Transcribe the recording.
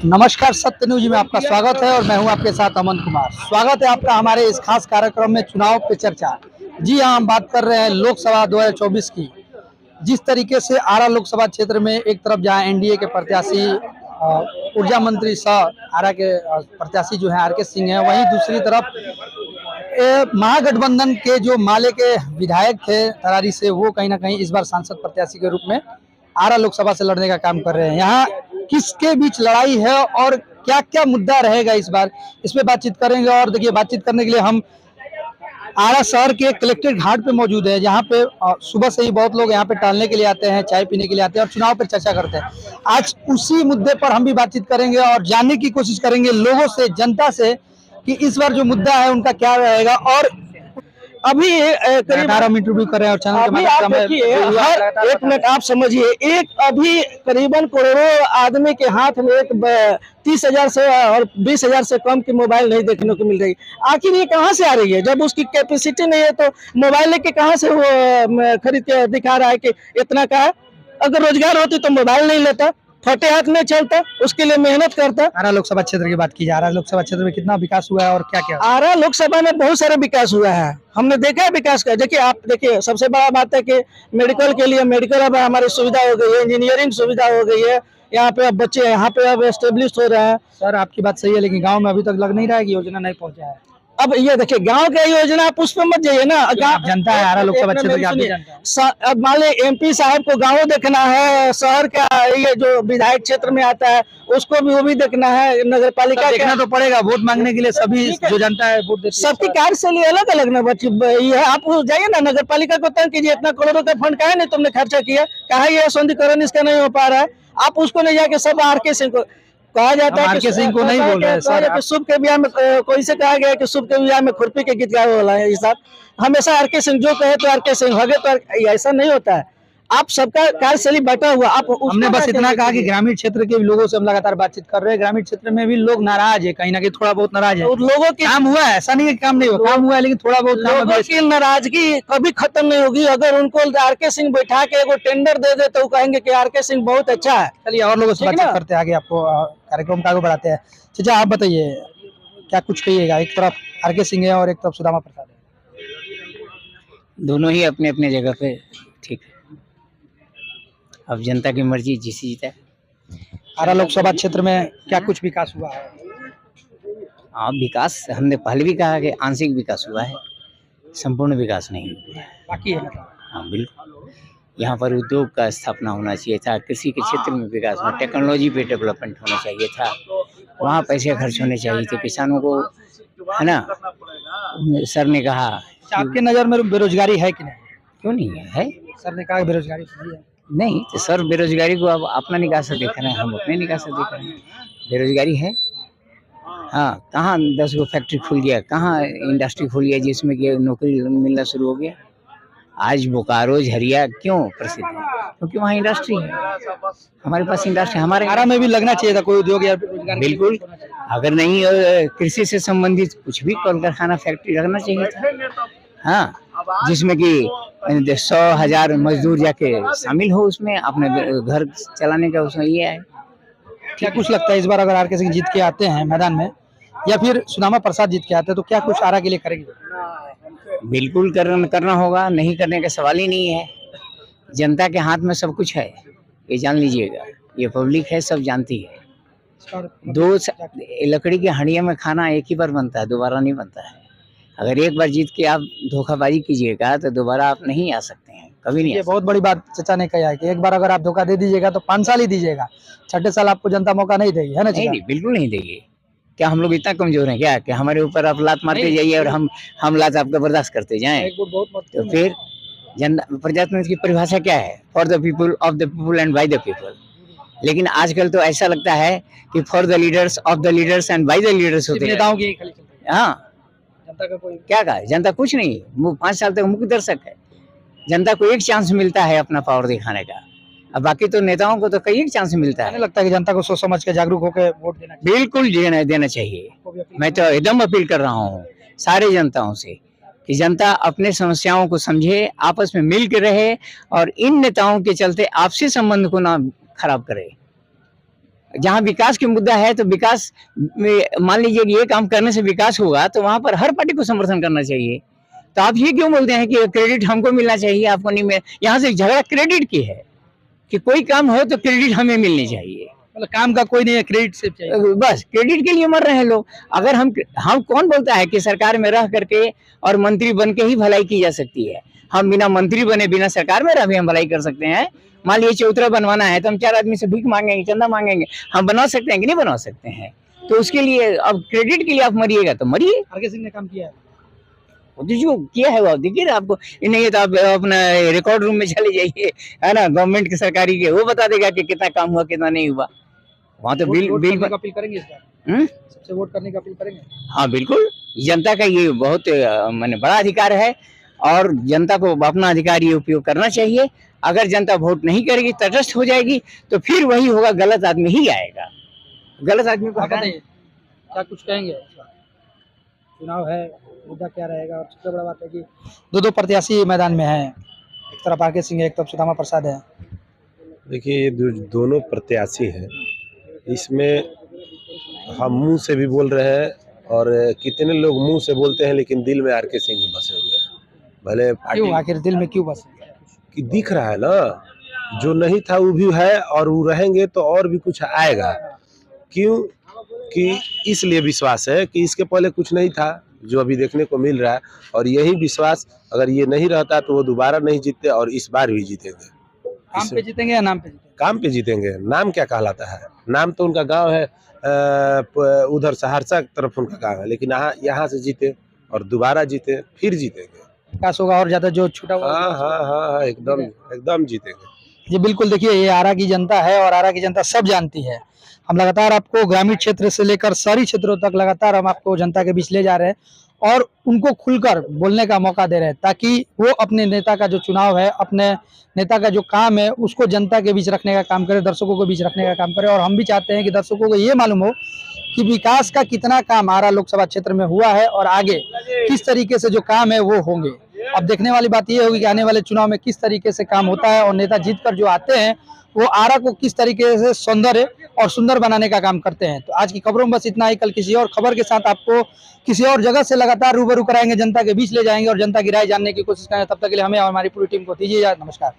नमस्कार, सत्य न्यूज में आपका स्वागत है और मैं हूं आपके साथ अमन कुमार। स्वागत है आपका हमारे इस खास कार्यक्रम में चुनाव पे चर्चा। जी हां, हम बात कर रहे हैं लोकसभा 2024 की। जिस तरीके से आरा लोकसभा क्षेत्र में एक तरफ जहां एनडीए के प्रत्याशी ऊर्जा मंत्री सह आरा के प्रत्याशी जो है आर.के. सिंह हैं, वहीं दूसरी तरफ महागठबंधन के जो माले के विधायक थे तरारी से, वो कहीं ना कहीं इस बार सांसद प्रत्याशी के रूप में आरा लोकसभा से लड़ने का काम कर रहे हैं। यहाँ किसके बीच लड़ाई है और क्या क्या मुद्दा रहेगा इस बार, इस पे बातचीत करेंगे। और देखिए, बातचीत करने के लिए हम आरा शहर के कलेक्ट्रेट घाट पे मौजूद है, जहाँ पे सुबह से ही बहुत लोग यहाँ पे टहलने के लिए आते हैं, चाय पीने के लिए आते हैं और चुनाव पर चर्चा करते हैं। आज उसी मुद्दे पर हम भी बातचीत करेंगे और जानने की कोशिश करेंगे लोगों से, जनता से, कि इस बार जो मुद्दा है उनका क्या रहेगा। और अभी करीब हम इंटरव्यू कर रहे हैं और चैनल के माध्यम से हर एक मिनट आप समझिए, एक अभी करीबन करोड़ों आदमी के हाथ में एक 30,000 से और 20,000 से कम की मोबाइल नहीं देखने को मिल रही। आखिर ये कहाँ से आ रही है? जब उसकी कैपेसिटी नहीं है तो मोबाइल लेके कहाँ से वो खरीद के दिखा रहा है कि इतना का है? अगर रोजगार होती तो मोबाइल नहीं लेता, फटे हाथ में चलता, उसके लिए मेहनत करता। आरा लोकसभा क्षेत्र की बात की जा रहा है, लोकसभा क्षेत्र में कितना विकास हुआ है और क्या क्या? आरा लोकसभा में बहुत सारा विकास हुआ है, हमने देखा है विकास का। देखिए, आप देखिए, सबसे बड़ा बात है कि मेडिकल के लिए मेडिकल अब हमारी सुविधा हो गई है, इंजीनियरिंग सुविधा हो गई है। यहाँ पे अब बच्चे यहाँ पे अब एस्टेब्लिश हो रहे हैं। सर, आपकी बात सही है, लेकिन गांव में अभी तक लग नहीं रहा है कि योजना नहीं पहुंचा है। अब ये देखिए, गांव का योजना आप उस पर मत जाइए ना। जनता है आरा लोकसभा क्षेत्र की, आप भी जानते हैं। अब मान लीजिए एमपी साहब को गाँव देखना है, शहर का ये जो विधायक क्षेत्र में आता है उसको भी वो भी देखना है, नगर पालिका देखना तो पड़ेगा। वोट मांगने के लिए सभी जो जनता है वोट देती है। सबकी कार्यशैली अलग अलग ना बच्ची ये। आप जाइए ना नगर पालिका को तंग कीजिए, इतना करोड़ों का फंड काहे नहीं तुमने खर्चा किया, कहा ये सौंदर्यीकरण इसका नहीं हो पा रहा है। आप उसको ले जाके सब आर.के. सिंह को कहा जाता है कि सिंह को नहीं बोल रहे हैं सर। शुभ के ब्याह में कोई से कहा गया कि शुभ के ब्याह में खुरपी के गीत गावे वाला है। साहब हमेशा आर.के. सिंह जो कहे तो आर.के. सिंह होगे, तो ऐसा नहीं होता है। आप सबका कार्यशैली बटा हुआ। आप हमने बस इतना कहा कि ग्रामीण क्षेत्र के लोगों से हम लगातार बातचीत कर रहे हैं। ग्रामीण क्षेत्र में भी लोग नाराज है, कहीं ना कहीं थोड़ा बहुत नाराज है। लोगों की काम हुआ है, ऐसा नहीं है काम नहीं हुआ, काम हुआ है, लेकिन थोड़ा बहुत लोगों की नाराजगी कभी खत्म नहीं होगी। अगर उनको आर.के. सिंह बैठा के एगो टेंडर दे दे तो वो कहेंगे कि आर.के. सिंह बहुत अच्छा है। चलिए और लोगों से बातचीत करते हैं, आगे आपको कार्यक्रम का आगे बढ़ाते हैं। चाचा, आप बताइए, क्या कुछ कहिएगा? एक तरफ आर.के. सिंह है और एक तरफ सुदामा प्रसाद है। दोनों ही अपने अपने जगह पे ठीक है। अब जनता की मर्जी जिसे जीता है। आरा लोकसभा क्षेत्र में क्या कुछ विकास हुआ है? हाँ, विकास हमने पहले भी कहा कि आंशिक विकास हुआ है, संपूर्ण विकास नहीं हुआ है। बाकी है हाँ बिल्कुल, यहाँ पर उद्योग का स्थापना होना चाहिए था, कृषि के क्षेत्र में विकास होना, टेक्नोलॉजी पे डेवलपमेंट होना चाहिए था, वहाँ पैसे खर्च होने चाहिए थे किसानों को, है ना। सर ने कहा, आपके नज़र में बेरोजगारी है कि नहीं? क्यों नहीं है? सर ने कहा बेरोजगारी है। नहीं तो सर, बेरोजगारी को अब अपना निगाह से देख रहे हैं, हम अपने निगाह से देख रहे हैं। बेरोजगारी है। हाँ, कहाँ 10 गो फैक्ट्री खुल गया, कहाँ इंडस्ट्री खुल गया जिसमें कि नौकरी मिलना शुरू हो गया। आज बोकारो झरिया क्यों प्रसिद्ध है? क्योंकि वहाँ इंडस्ट्री है। हमारे पास इंडस्ट्री, हमारे आरा में भी लगना चाहिए था कोई उद्योग या रोजगार। बिल्कुल, अगर नहीं कृषि से संबंधित कुछ भी कल कारखाना फैक्ट्री रखना चाहिए था। हाँ, जिसमें कि 100,000 मजदूर जाके शामिल हो, उसमें अपने घर चलाने का उसमें ये है। क्या कुछ लगता है इस बार अगर आर.के. सिंह जीत के आते हैं मैदान में, या फिर सुदामा प्रसाद जीत के आते हैं, तो क्या कुछ आरा के लिए करेंगे? बिल्कुल करना होगा, नहीं करने का सवाल ही नहीं है। जनता के हाथ में सब कुछ है, ये जान लीजिएगा। ये पब्लिक है, सब जानती है। लकड़ी की हंडिया में खाना एक ही बार बनता है, दोबारा नहीं बनता है। अगर एक बार जीत के आप धोखाबाजी कीजिएगा तो दोबारा आप नहीं आ सकते हैं, कभी नहीं। ये बहुत बड़ी बात चाचा ने कहा है कि एक बार अगर आप धोखा दे दीजिएगा तो 5 साल ही दीजिएगा, 6ठे साल आपको जनता मौका नहीं देगी, है ना? नहीं, बिल्कुल नहीं देगी। क्या हम लोग इतना कमजोर हैं क्या कि हमारे ऊपर आप लात मारते जाइए और हम लात आपका बर्दाश्त करते जाएं? तो फिर प्रजातंत्र की परिभाषा क्या है? For the people, of the people and by the people. लेकिन आजकल तो ऐसा लगता है कि for the leaders, of the leaders and by the leaders होते हैं। हाँ, जनता का कोई क्या कहा? जनता कुछ नहीं, वो 5 साल तक मुख्य दर्शक है। जनता को एक चांस मिलता है अपना पावर दिखाने का, अब बाकी तो नेताओं को तो कई एक चांस मिलता है। लगता है कि जनता को सोच समझ के जागरूक होकर वोट देना चाहिए। बिल्कुल देना चाहिए। मैं तो एकदम अपील कर रहा हूँ सारे जनताओं से कि जनता अपने समस्याओं को समझे, आपस में मिल के रहे और इन नेताओं के चलते आपसी संबंध को ना खराब करे। जहाँ विकास की मुद्दा है तो विकास में मान लीजिए कि ये काम करने से विकास होगा तो वहां पर हर पार्टी को समर्थन करना चाहिए। तो आप ये क्यों बोलते हैं कि क्रेडिट हमको मिलना चाहिए आपको नहीं मिल? यहाँ से झगड़ा क्रेडिट की है कि कोई काम हो तो क्रेडिट हमें मिलनी चाहिए। मतलब काम का कोई नहीं है, क्रेडिट सिर्फ चाहिए। बस क्रेडिट के लिए मर रहे हैं लोग। अगर हम कौन बोलता है कि सरकार में रह करके और मंत्री बन के ही भलाई की जा सकती है? हम बिना मंत्री बने बिना सरकार में रह भी हम भलाई कर सकते हैं। मान लीजिए चौतरा बनवाना है तो हम 4 आदमी से भीख मांगेंगे, चंदा मांगेंगे, हम बना सकते हैं कि नहीं बना सकते हैं? तो उसके लिए अब क्रेडिट के लिए आप मरिएगा तो मरिए। आरके सिंह ने काम किया है, जो किया है वो देखिए ना आपको। नहीं तो आप अपना रिकॉर्ड रूम में चले जाइए, है ना, गवर्नमेंट के सरकारी के, वो बता देगा कि कितना काम हुआ कितना नहीं हुआ। वहाँ तो बिल वोट बिल करने का अपील करेंगे इस बार? सबसे वोट करने का अपील करेंगे? हाँ बिल्कुल, जनता का ये बहुत माने बड़ा अधिकार है और जनता को अपना अधिकार ये उपयोग करना चाहिए। अगर जनता वोट नहीं करेगी, तटस्थ हो जाएगी, तो फिर वही होगा, गलत आदमी ही आएगा। गलत आदमी को हटाएं। क्या कुछ कहेंगे? चुनाव है, मुद्दा क्या रहेगा? और सबसे बड़ा बात है कि दो प्रत्याशी मैदान में हैं, एक तरफ आरके सिंह है, एक तरफ सुदामा प्रसाद है। देखिए ये दोनों प्रत्याशी हैं, इसमें हम मुंह से भी बोल रहे हैं और कितने लोग मुंह से बोलते हैं लेकिन दिल में आरके सिंह ही बसे हुए हैं। भले क्यों आखिर दिल में क्यों बस? कि दिख रहा है ना, जो नहीं था वो भी है और वो रहेंगे तो और भी कुछ आएगा। क्यों कि इसलिए विश्वास है कि इसके पहले कुछ नहीं था जो अभी देखने को मिल रहा है, और यही विश्वास अगर ये नहीं रहता तो वो दोबारा नहीं जीतते और इस बार भी जीतेंगे। काम पे जीतेंगे या नाम पे जीतेंगे? काम पे जीतेंगे। नाम क्या कहलाता है? नाम तो उनका गांव है, उधर सहरसा की तरफ उनका गांव है, लेकिन यहाँ से जीते और दोबारा जीते, फिर जीतेंगे। विकास होगा और ज्यादा, जो छूटा हुआ। हाँ, एकदम जीतेंगे। जी बिल्कुल, देखिए ये आरा की जनता है और आरा की जनता सब जानती है। हम लगातार आपको ग्रामीण क्षेत्र से लेकर शहरी क्षेत्रों तक लगातार हम आपको जनता के बीच ले जा रहे हैं और उनको खुलकर बोलने का मौका दे रहे हैं, ताकि वो अपने नेता का जो चुनाव है, अपने नेता का जो काम है, उसको जनता के बीच रखने का काम करे, दर्शकों के बीच रखने का काम करे। और हम भी चाहते हैं कि दर्शकों को ये मालूम हो कि विकास का कितना काम आरा लोकसभा क्षेत्र में हुआ है और आगे किस तरीके से जो काम है वो होंगे। अब देखने वाली बात ये होगी कि आने वाले चुनाव में किस तरीके से काम होता है और नेता जीतकर जो आते हैं वो आरा को किस तरीके से सौंदर्य और सुंदर बनाने का काम करते हैं। तो आज की खबरों में बस इतना ही। कल किसी और खबर के साथ आपको किसी और जगह से लगातार रूबरू कराएंगे, जनता के बीच ले जाएंगे और जनता की राय जानने की कोशिश करेंगे। तब तक के लिए हमें और हमारी पूरी टीम को दीजिए नमस्कार।